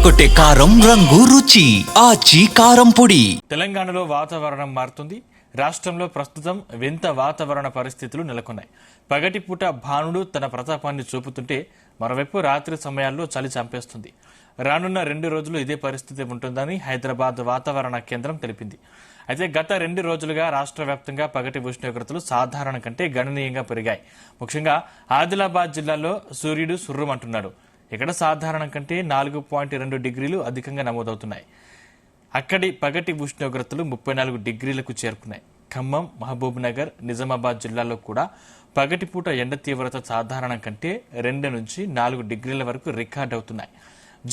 అదరగొట్టే కారం రంగు రుచి ఆచి కారం పొడి. తెలంగాణలో వాతావరణం మారుతుంది. రాష్ట్రంలో ప్రస్తుతం వింత వాతావరణ పరిస్థితులు నెలకొన్నాయి. పగటిపూట భానుడు తన ప్రతాపాన్ని చూపుతుంటే మరోవైపు రాత్రి సమయాల్లో చలి చంపేస్తుంది. రానున్న 2 రోజులు ఇదే పరిస్థితి ఉంటుందని హైదరాబాద్ వాతావరణ కేంద్రం తెలిపింది. అయితే గత 2 రోజులుగా రాష్ట్ర వ్యాప్తంగా పగటి ఉష్ణోగ్రతలు సాధారణ కంటే గణనీయంగా పెరిగాయి. ముఖ్యంగా ఆదిలాబాద్ జిల్లాలో సూర్యుడు సుర్రుమంటున్నాడు. ఇక్కడ సాధారణం కంటే 4.2 డిగ్రీలు అధికంగా నమోదవుతున్నాయి. అక్కడి పగటి ఉష్ణోగ్రతలు 34 డిగ్రీలకు చేరుకున్నాయి. ఖమ్మం, మహబూబ్ నగర్, నిజామాబాద్ జిల్లాల్లో కూడా పగటిపూట ఎండ తీవ్రత సాధారణం కంటే 2 నుంచి 4 డిగ్రీల వరకు రికార్డ్ అవుతున్నాయి.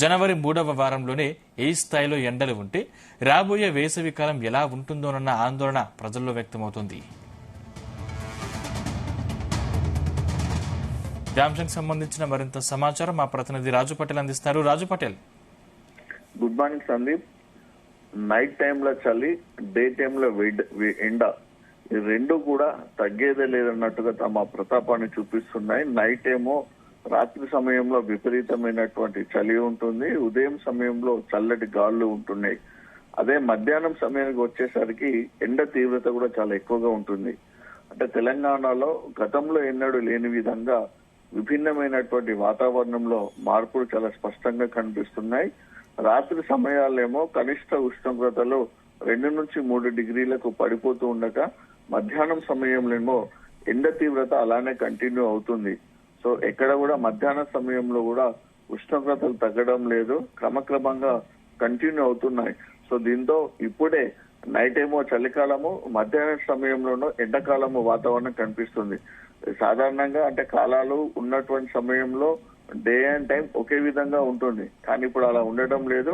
జనవరి 3వ వారంలోనే ఈ స్థాయిలో ఎండలు ఉంటే రాబోయే వేసవి కాలం ఎలా ఉంటుందోనన్న ఆందోళన ప్రజల్లో వ్యక్తమవుతోంది. ఈ అంశానికి సంబంధించిన మరింత సమాచారం మా ప్రతినిధి రాజు పటేల్ అందిస్తారు. Raju Patel, good morning Sandeep. Night టైంలో చలి, డే టైంలో ఎండ, ఈ రెండు కూడా తగ్గేదే లేదన్నట్టుగా తమ ప్రతాపాన్ని చూపిస్తున్నాయి. నైట్ ఏమో రాత్రి సమయంలో విపరీతమైనటువంటి చలి ఉంటుంది, ఉదయం సమయంలో చల్లటి గాలులు ఉంటున్నాయి. అదే మధ్యాహ్నం సమయానికి వచ్చేసరికి ఎండ తీవ్రత కూడా చాలా ఎక్కువగా ఉంటుంది. అంటే తెలంగాణలో గతంలో ఎన్నడూ లేని విధంగా విభిన్నమైనటువంటి వాతావరణంలో మార్పులు చాలా స్పష్టంగా కనిపిస్తున్నాయి. రాత్రి సమయాలేమో కనిష్ట ఉష్ణోగ్రతలు 2 నుంచి 3 డిగ్రీలకు పడిపోతూ ఉండగా మధ్యాహ్నం సమయంలో ఎండ తీవ్రత అలానే కంటిన్యూ అవుతుంది. సో ఎక్కడ కూడా మధ్యాహ్న సమయంలో కూడా ఉష్ణోగ్రతలు తగ్గడం లేదు, క్రమక్రమంగా కంటిన్యూ అవుతున్నాయి. సో దీంతో ఇప్పుడే నైట్ ఏమో చలికాలము, మధ్యాహ్నం సమయంలోనూ ఎండాకాలము వాతావరణం కనిపిస్తుంది. సాధారణంగా అంటే కాలాలు ఉన్నటువంటి సమయంలో డే అండ్ టైం ఒకే విధంగా ఉంటుంది, కానీ ఇప్పుడు అలా ఉండడం లేదు.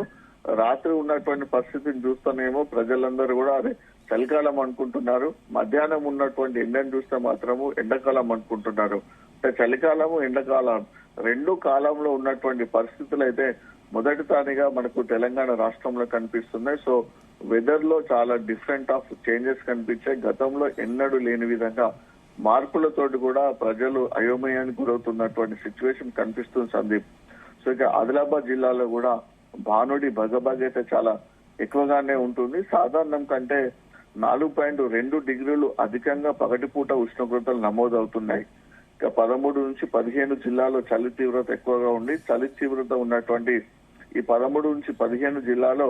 రాత్రి ఉన్నటువంటి పరిస్థితిని చూస్తేనేమో ప్రజలందరూ కూడా అదే చలికాలం అనుకుంటున్నారు, మధ్యాహ్నం ఉన్నటువంటి ఎండను చూస్తే మాత్రము ఎండాకాలం అనుకుంటున్నారు. అంటే చలికాలము, ఎండాకాలం రెండు కాలంలో ఉన్నటువంటి పరిస్థితులు అయితే మొదటిసారిగా మనకు తెలంగాణ రాష్ట్రంలో కనిపిస్తున్నాయి. సో వెదర్ లో చాలా డిఫరెంట్ ఆఫ్ చేంజెస్ కనిపించాయి. గతంలో ఎన్నడూ లేని విధంగా మార్పులతోటి కూడా ప్రజలు అయోమయానికి గురవుతున్నటువంటి సిచ్యువేషన్ కనిపిస్తుంది సందీప్. సో ఇక ఆదిలాబాద్ జిల్లాలో కూడా భానుడి భగభగ అయితే చాలా ఎక్కువగానే ఉంటుంది. సాధారణం కంటే 4.2 డిగ్రీలు అధికంగా పగటిపూట ఉష్ణోగ్రతలు నమోదవుతున్నాయి. ఇక 13 నుంచి 15 జిల్లాలో చలి తీవ్రత ఎక్కువగా ఉండి, చలి తీవ్రత ఉన్నటువంటి ఈ 13 నుంచి 15 జిల్లాలో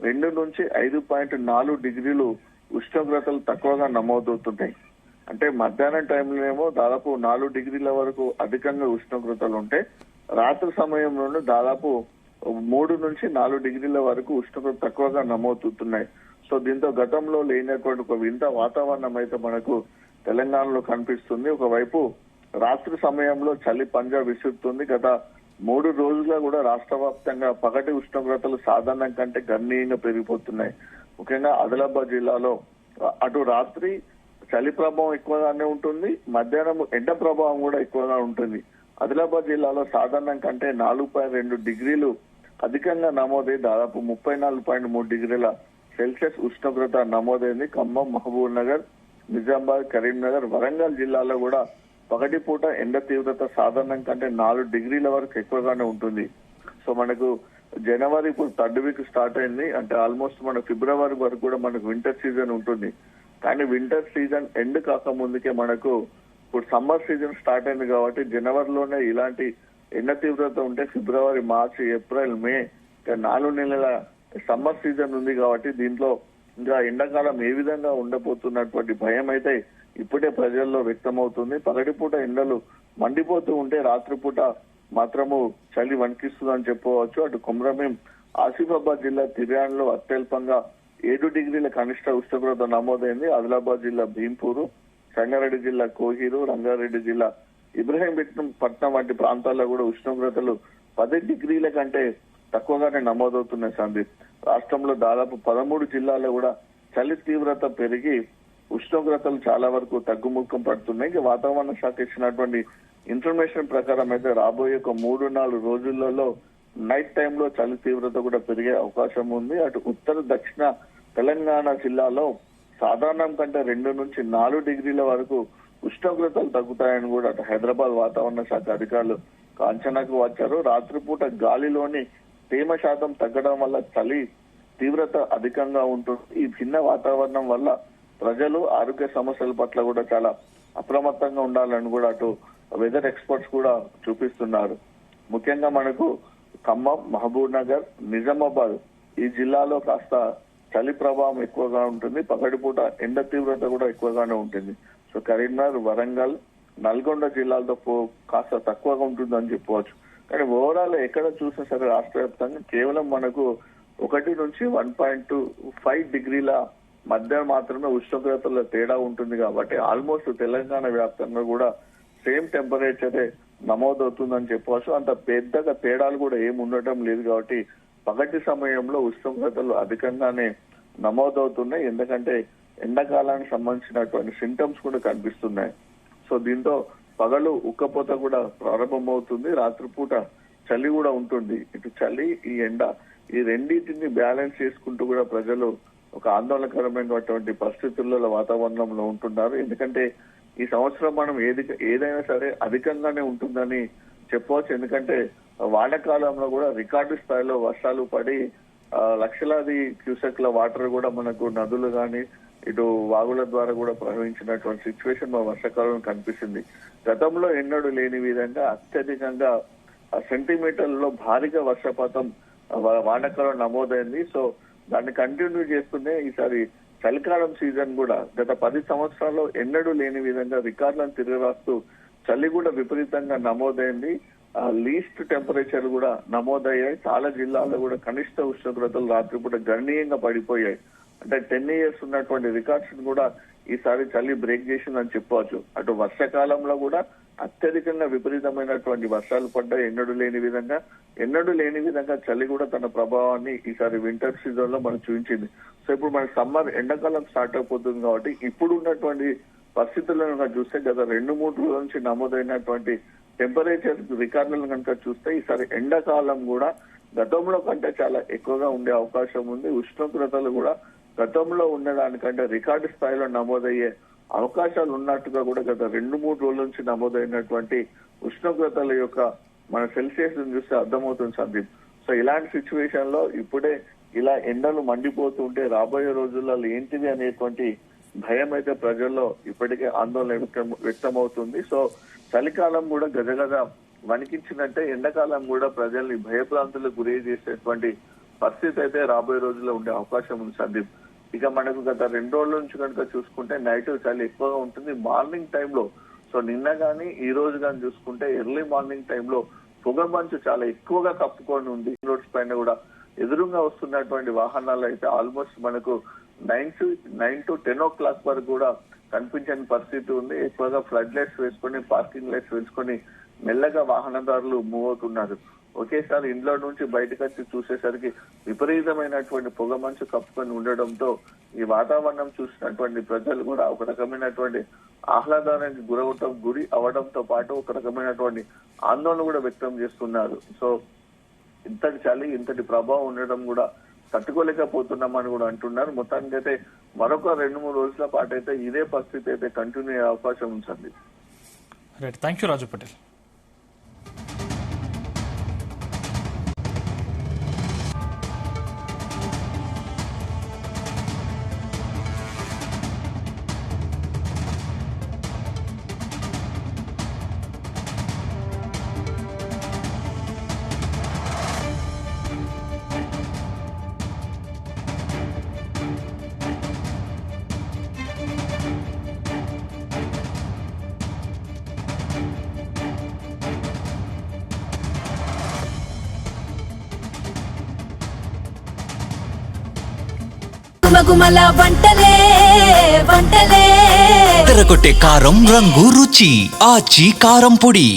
2 నుంచి 5.4 డిగ్రీలు ఉష్ణోగ్రతలు తక్కువగా నమోదవుతున్నాయి. అంటే మధ్యాహ్నం టైంలోనేమో దాదాపు 4 డిగ్రీల వరకు అధికంగా ఉష్ణోగ్రతలు ఉంటే, రాత్రి సమయంలోనూ దాదాపు 3 నుంచి 4 డిగ్రీల వరకు ఉష్ణోగ్రత తక్కువగా నమోదవుతున్నాయి. సో దీంతో గతంలో లేనటువంటి ఒక వింత వాతావరణం అయితే మనకు తెలంగాణలో కనిపిస్తుంది. ఒకవైపు రాత్రి సమయంలో చలి పంజా విసురుతుంది. గత 3 రోజులుగా కూడా రాష్ట్ర వ్యాప్తంగా పగటి ఉష్ణోగ్రతలు సాధారణం కంటే గణనీయంగా పెరిగిపోతున్నాయి. ముఖ్యంగా ఆదిలాబాద్ జిల్లాలో అటు రాత్రి చలి ప్రభావం ఎక్కువగానే ఉంటుంది, మధ్యాహ్నం ఎండ ప్రభావం కూడా ఎక్కువగా ఉంటుంది. ఆదిలాబాద్ జిల్లాలో సాధారణం కంటే 4.2 డిగ్రీలు అధికంగా నమోదై దాదాపు 34.3 డిగ్రీల సెల్సియస్ ఉష్ణోగ్రత నమోదైంది. ఖమ్మం, మహబూబ్ నగర్, నిజామాబాద్, కరీంనగర్, వరంగల్ జిల్లాలో కూడా పగటిపూట ఎండ తీవ్రత సాధారణం కంటే 4 డిగ్రీల వరకు ఎక్కువగానే ఉంటుంది. సో మనకు జనవరి ఇప్పుడు 3rd వీక్ స్టార్ట్ అయింది. అంటే ఆల్మోస్ట్ మన ఫిబ్రవరి వరకు కూడా మనకు వింటర్ సీజన్ ఉంటుంది. కానీ వింటర్ సీజన్ ఎండ్ కాక ముందుకే మనకు ఇప్పుడు సమ్మర్ సీజన్ స్టార్ట్ అయింది కాబట్టి జనవరిలోనే ఇలాంటి ఎండ తీవ్రత ఉంటే ఫిబ్రవరి, మార్చి, ఏప్రిల్, మే 4 నెలల సమ్మర్ సీజన్ ఉంది కాబట్టి దీంట్లో ఇంకా ఎండాకాలం ఏ విధంగా ఉండబోతున్నటువంటి భయం అయితే ఇప్పుడే ప్రజల్లో వ్యక్తమవుతుంది. పగటిపూట ఎండలు మండిపోతూ ఉంటే రాత్రిపూట మాత్రము చలి వణికిస్తుందని చెప్పుకోవచ్చు. అటు కొమరంభీం, ఆసిఫాబాద్ జిల్లా తిర్యాణలో అత్యల్పంగా 7 డిగ్రీల కనిష్ట ఉష్ణోగ్రత నమోదైంది. ఆదిలాబాద్ జిల్లా భీంపూరు, సంగారెడ్డి జిల్లా కోహీరు, రంగారెడ్డి జిల్లా ఇబ్రహీంపట్నం వంటి ప్రాంతాల్లో కూడా ఉష్ణోగ్రతలు 10 డిగ్రీల కంటే తక్కువగానే నమోదవుతున్నాయి సందీప్. రాష్ట్రంలో దాదాపు 13 జిల్లాల్లో కూడా చలి తీవ్రత పెరిగి ఉష్ణోగ్రతలు చాలా వరకు తగ్గుముఖం పడుతున్నాయి. ఇక వాతావరణ శాఖ ఇచ్చినటువంటి ఇన్ఫర్మేషన్ ప్రకారం అయితే రాబోయే ఒక 3-4 రోజులలో నైట్ టైంలో చలి తీవ్రత కూడా పెరిగే అవకాశం ఉంది. అటు ఉత్తర దక్షిణ తెలంగాణ జిల్లాలో సాధారణం కంటే 2 నుంచి 4 డిగ్రీల వరకు ఉష్ణోగ్రతలు తగ్గుతాయని కూడా అటు హైదరాబాద్ వాతావరణ శాఖ అధికారులు అంచనాకు వచ్చారు. రాత్రిపూట గాలిలోని తేమ శాతం తగ్గడం వల్ల చలి తీవ్రత అధికంగా ఉంటుంది. ఈ భిన్న వాతావరణం వల్ల ప్రజలు ఆరోగ్య సమస్యల పట్ల కూడా చాలా అప్రమత్తంగా ఉండాలని కూడా అటు వెదర్ ఎక్స్పర్ట్స్ కూడా చూపిస్తున్నారు. ముఖ్యంగా మనకు ఖమ్మం, మహబూబ్ నగర్, నిజామాబాద్ ఈ జిల్లాలో కాస్త చలి ప్రభావం ఎక్కువగా ఉంటుంది. పగటిపూట ఎండ తీవ్రత కూడా ఎక్కువగానే ఉంటుంది. సో కరీంనగర్, వరంగల్, నల్గొండ జిల్లాలతో కాస్త తక్కువగా ఉంటుందని చెప్పవచ్చు. కానీ ఓవరాల్ ఎక్కడ చూసినా సరే రాష్ట్ర వ్యాప్తంగా కేవలం మనకు 1 నుంచి 1.5 డిగ్రీల మధ్య మాత్రమే ఉష్ణోగ్రతల తేడా ఉంటుంది. కాబట్టి ఆల్మోస్ట్ తెలంగాణ వ్యాప్తంగా కూడా సేమ్ టెంపరేచరే నమోదవుతుందని చెప్పవచ్చు. అంత పెద్దగా తేడాలు కూడా ఏమి ఉండటం లేదు. కాబట్టి పగటి సమయంలో ఉష్ణోగ్రతలు అధికంగానే నమోదవుతున్నాయి. ఎందుకంటే ఎండాకాలానికి సంబంధించినటువంటి సింటమ్స్ కూడా కనిపిస్తున్నాయి. సో దీంతో పగలు ఉక్కపోత కూడా ప్రారంభమవుతుంది. రాత్రిపూట చలి కూడా ఉంటుంది. ఇటు చలి, ఈ ఎండ, ఈ రెండింటిని బ్యాలెన్స్ చేసుకుంటూ కూడా ప్రజలు ఒక ఆందోళనకరమైనటువంటి పరిస్థితుల్లో వాతావరణంలో ఉంటున్నారు. ఎందుకంటే ఈ సంవత్సరం మనం ఏదైనా సరే అధికంగానే ఉంటుందని చెప్పవచ్చు. ఎందుకంటే వానాకాలంలో కూడా రికార్డు స్థాయిలో వర్షాలు పడి లక్షలాది క్యూసెక్ల వాటర్ కూడా మనకు నదులు కానీ ఇటు వాగుల ద్వారా కూడా ప్రవహించినటువంటి సిచ్యువేషన్ మా వర్షాకాలంలో కనిపిస్తుంది. గతంలో ఎన్నడూ లేని విధంగా అత్యధికంగా సెంటీమీటర్లలో భారీగా వర్షపాతం వానాకాలం నమోదైంది. సో దాన్ని కంటిన్యూ చేస్తూనే ఈసారి చలికాలం సీజన్ కూడా గత 10 సంవత్సరాల్లో ఎన్నడూ లేని విధంగా రికార్డులను తిరగరాస్తూ చలి కూడా విపరీతంగా నమోదైంది. లీస్ట్ టెంపరేచర్ కూడా నమోదయ్యాయి. చాలా జిల్లాల్లో కూడా కనిష్ట ఉష్ణోగ్రతలు రాత్రిపూట గణనీయంగా పడిపోయాయి. అంటే 10 years ఉన్నటువంటి రికార్డ్స్ కూడా ఈసారి చలి బ్రేక్ చేసిందని చెప్పవచ్చు. అటు వర్షాకాలంలో కూడా అత్యధికంగా విపరీతమైనటువంటి వర్షాలు పడ్డాయి. ఎన్నడూ లేని విధంగా చలి కూడా తన ప్రభావాన్ని ఈసారి వింటర్ సీజన్ లో మనకు చూపించింది. సో ఇప్పుడు మనకి సమ్మర్ ఎండాకాలం స్టార్ట్ అయిపోతుంది. కాబట్టి ఇప్పుడు ఉన్నటువంటి పరిస్థితులను చూస్తే గత 2-3 రోజుల నుంచి నమోదైనటువంటి టెంపరేచర్ రికార్డులను కనుక చూస్తే ఈసారి ఎండాకాలం కూడా గతంలో కంటే చాలా ఎక్కువగా ఉండే అవకాశం ఉంది. ఉష్ణోగ్రతలు కూడా గతంలో ఉన్నదానికంటే రికార్డు స్థాయిలో నమోదయ్యే అవకాశాలు ఉన్నట్టుగా కూడా గత 2-3 రోజుల నుంచి నమోదైనటువంటి ఉష్ణోగ్రతల యొక్క మన సెల్సియస్ చూస్తే అర్థమవుతుంది సందీప్. సో ఇలాంటి సిచ్యువేషన్ లో ఇప్పుడే ఇలా ఎండలు మండిపోతుంటే రాబోయే రోజుల్లో ఏంటిది అనేటువంటి భయం అయితే ప్రజల్లో ఇప్పటికే ఆందోళన వ్యక్తమవుతుంది. సో చలికాలం కూడా గజగజ వణికించినట్టే ఎండాకాలం కూడా ప్రజల్ని భయభ్రాంతులకు గురి చేసేటువంటి పరిస్థితి అయితే రాబోయే రోజుల్లో ఉండే అవకాశం ఉంది సందీప్. ఇక మనకు గత 2 రోజుల నుంచి కనుక చూసుకుంటే నైట్ చలి ఎక్కువగా ఉంటుంది మార్నింగ్ టైంలో. సో నిన్న కానీ ఈ రోజు కానీ చూసుకుంటే ఎర్లీ మార్నింగ్ టైంలో పొగ మంచు చాలా ఎక్కువగా కప్పుకొని ఉంది. రోడ్స్ పైన కూడా ఎదురుగా వస్తున్నటువంటి వాహనాలు అయితే ఆల్మోస్ట్ మనకు 9 to 10 o'clock వరకు కూడా కనిపించని పరిస్థితి ఉంది. ఎక్కువగా ఫ్లడ్ లైట్స్ వేసుకొని, పార్కింగ్ లైట్స్ వేసుకొని మెల్లగా వాహనదారులు మూవ్ అవుతున్నారు. ఒకేసారి ఇంట్లో నుంచి బయటకు వచ్చి చూసేసరికి విపరీతమైనటువంటి పొగ మంచు కప్పుకొని ఉండడంతో ఈ వాతావరణం చూసినటువంటి ప్రజలు కూడా ఒక రకమైనటువంటి ఆహ్లాదానికి గురి అవడంతో పాటు ఒక రకమైనటువంటి ఆందోళన కూడా వ్యక్తం చేస్తున్నారు. సో ఇంతటి చలి, ఇంతటి ప్రభావం ఉండడం కూడా తట్టుకోలేకపోతున్నామని కూడా అంటున్నారు. మొత్తానికి అయితే మరొక 2-3 రోజుల పాటు అయితే ఇదే పరిస్థితి అయితే కంటిన్యూ అయ్యే అవకాశం ఉంది. రైట్, థ్యాంక్ యూ రాజు పటేల్. గుమగుమల వంటలే తెరకొట్టే కారం రంగు రుచి ఆచి కారం పొడి.